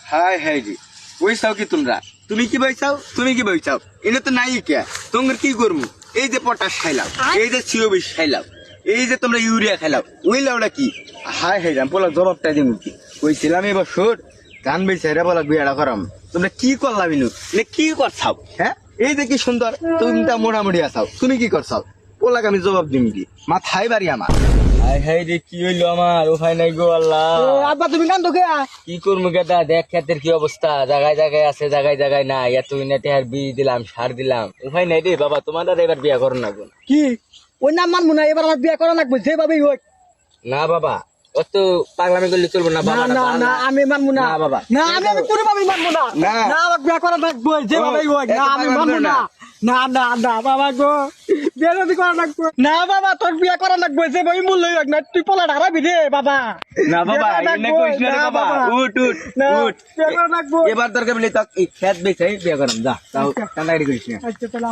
high high রে বইসাও কি তুমি কি বইসাও এনে তো নাই কে তোমার কি করবো এই যে পটাশ খাইলাম এই যে CO20 খাইলাম এই যে তোমরা ইউরিয়া খাইলাম ওই লাউটা কি হাই হাই রাম বলা জবাবটা দিন কি কইছিলাম এবার সুর গান বেচাইরা বলা বিয়াটা করাম তোমরা কি করলাম ইনু কি করছাও হ্যাঁ এই যে কি সুন্দর তুমি তা মোটামুটি আসাও তুমি কি করছাও পোলাকে আমি জবাব দিম কি মাথায় বাড়ি আমার হাই হাই রে কি হইলো আমার উপায় নাই গো আল্লাহ আব্বা তুমি কান্দো কে কি করবো গেদা দেখ ক্ষেতের কি অবস্থা জায়গায় জায়গায় আছে জায়গায় নাই এত ইনাতে আর বীজ দিলাম সার দিলাম উপায় নাই রে বাবা তোমার দাদা এবার বিয়া করো না কি ওই নাম মানবো না এবার আমার বিয়ে করা লাগবে যেভাবেই হোক না বাবা অত পাগলামি করলে চলবো না বাবা না না আমি মানবো না বাবা না আমি কোনোভাবেই মানবো না না আমার বিয়ে করা লাগবে যেভাবেই হোক না আমি মানবো না না না না বাবা গো বিয়ে যদি করা লাগবে না বাবা তোর বিয়ে করা লাগবে যে বই মূল্য হোক না তুই পোলা হারাবি রে বাবা না বাবা এনে কইছ না রে বাবা উঠ বিয়ে করা লাগবে এবার দরকার বলি তো এই খেত বেচাই বিয়া করাম যা তাও কান্দাড়ি করিস না আচ্ছা চলো